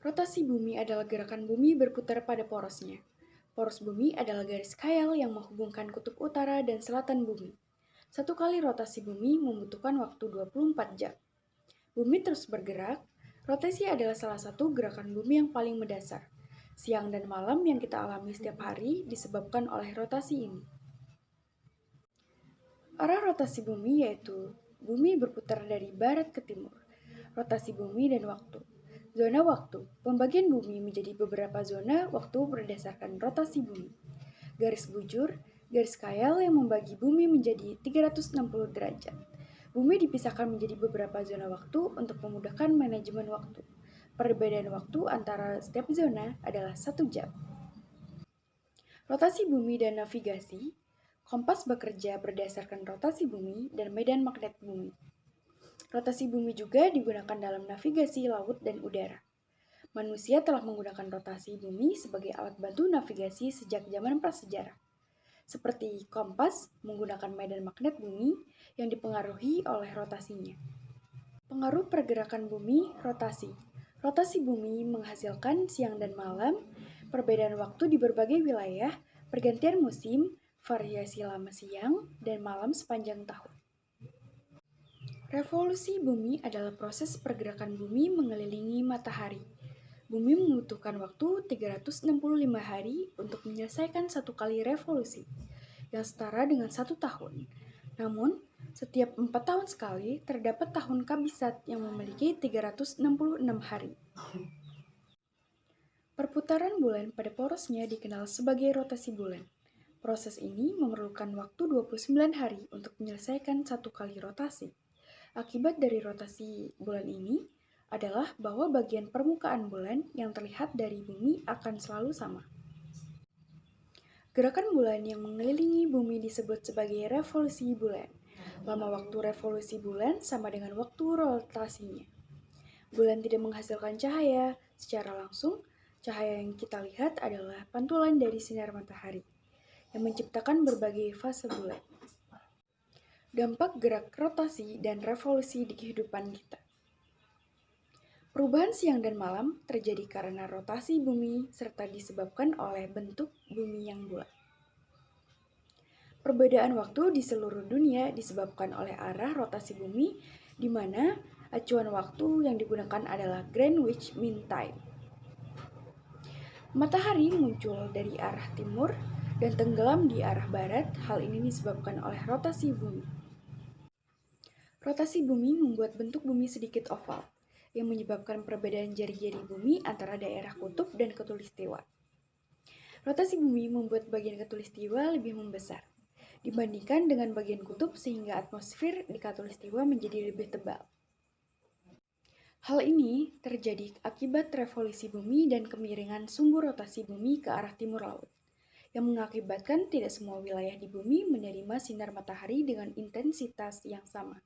Rotasi bumi adalah gerakan bumi berputar pada porosnya. Poros bumi adalah garis khayal yang menghubungkan kutub utara dan selatan bumi. Satu kali rotasi bumi membutuhkan waktu 24 jam. Bumi terus bergerak. Rotasi adalah salah satu gerakan bumi yang paling mendasar. Siang dan malam yang kita alami setiap hari disebabkan oleh rotasi ini. Arah rotasi bumi yaitu bumi berputar dari barat ke timur. Rotasi bumi dan waktu. Zona waktu. Pembagian bumi menjadi beberapa zona waktu berdasarkan rotasi bumi. Garis bujur, garis khayal yang membagi bumi menjadi 360 derajat. Bumi dipisahkan menjadi beberapa zona waktu untuk memudahkan manajemen waktu. Perbedaan waktu antara setiap zona adalah 1 jam. Rotasi bumi dan navigasi. Kompas bekerja berdasarkan rotasi bumi dan medan magnet bumi. Rotasi bumi juga digunakan dalam navigasi laut dan udara. Manusia telah menggunakan rotasi bumi sebagai alat bantu navigasi sejak zaman prasejarah. Seperti kompas menggunakan medan magnet bumi yang dipengaruhi oleh rotasinya. Pengaruh pergerakan bumi, rotasi. Rotasi bumi menghasilkan siang dan malam, perbedaan waktu di berbagai wilayah, pergantian musim, variasi lama siang dan malam sepanjang tahun. Revolusi bumi adalah proses pergerakan bumi mengelilingi matahari. Bumi membutuhkan waktu 365 hari untuk menyelesaikan satu kali revolusi, yang setara dengan 1 tahun. Namun, setiap 4 tahun sekali, terdapat tahun kabisat yang memiliki 366 hari. Perputaran bulan pada porosnya dikenal sebagai rotasi bulan. Proses ini memerlukan waktu 29 hari untuk menyelesaikan satu kali rotasi. Akibat dari rotasi bulan ini adalah bahwa bagian permukaan bulan yang terlihat dari bumi akan selalu sama. Gerakan bulan yang mengelilingi bumi disebut sebagai revolusi bulan. Lama waktu revolusi bulan sama dengan waktu rotasinya. Bulan tidak menghasilkan cahaya secara langsung. Cahaya yang kita lihat adalah pantulan dari sinar matahari yang menciptakan berbagai fase bulan. Dampak gerak rotasi dan revolusi di kehidupan kita. Perubahan siang dan malam terjadi karena rotasi bumi serta disebabkan oleh bentuk bumi yang bulat. Perbedaan waktu di seluruh dunia disebabkan oleh arah rotasi bumi, di mana acuan waktu yang digunakan adalah Greenwich Mean Time. Matahari muncul dari arah timur dan tenggelam di arah barat. Hal ini disebabkan oleh rotasi bumi. Rotasi bumi membuat bentuk bumi sedikit oval, yang menyebabkan perbedaan jari-jari bumi antara daerah kutub dan khatulistiwa. Rotasi bumi membuat bagian khatulistiwa lebih membesar dibandingkan dengan bagian kutub sehingga atmosfer di khatulistiwa menjadi lebih tebal. Hal ini terjadi akibat revolusi bumi dan kemiringan sumbu rotasi bumi ke arah timur laut, yang mengakibatkan tidak semua wilayah di bumi menerima sinar matahari dengan intensitas yang sama.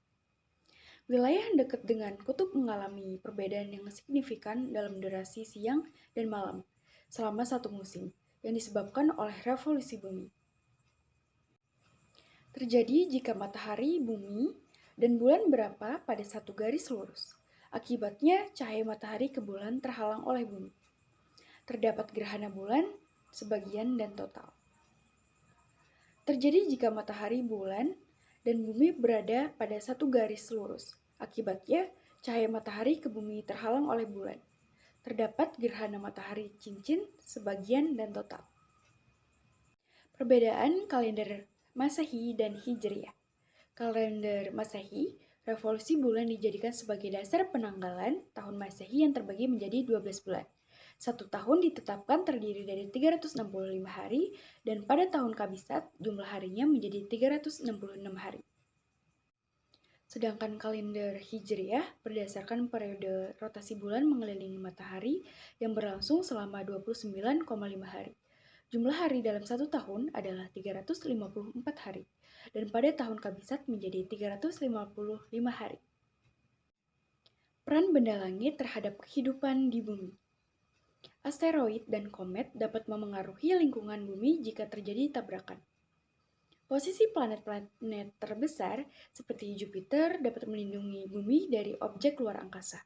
Wilayah yang dekat dengan kutub mengalami perbedaan yang signifikan dalam durasi siang dan malam selama satu musim, yang disebabkan oleh revolusi bumi. Terjadi jika matahari, bumi, dan bulan berada pada satu garis lurus. Akibatnya, cahaya matahari ke bulan terhalang oleh bumi. Terdapat gerhana bulan, sebagian dan total. Terjadi jika matahari, bulan, dan bumi berada pada satu garis lurus. Akibatnya, cahaya matahari ke bumi terhalang oleh bulan. Terdapat gerhana matahari cincin, sebagian, dan total. Perbedaan kalender Masehi dan Hijriah. Kalender Masehi, revolusi bulan dijadikan sebagai dasar penanggalan tahun Masehi yang terbagi menjadi 12 bulan. Satu tahun ditetapkan terdiri dari 365 hari dan pada tahun kabisat jumlah harinya menjadi 366 hari. Sedangkan kalender Hijriah berdasarkan periode rotasi bulan mengelilingi matahari yang berlangsung selama 29,5 hari. Jumlah hari dalam satu tahun adalah 354 hari, dan pada tahun kabisat menjadi 355 hari. Peran benda langit terhadap kehidupan di bumi. Asteroid dan komet dapat memengaruhi lingkungan bumi jika terjadi tabrakan. Posisi planet-planet terbesar seperti Jupiter dapat melindungi bumi dari objek luar angkasa.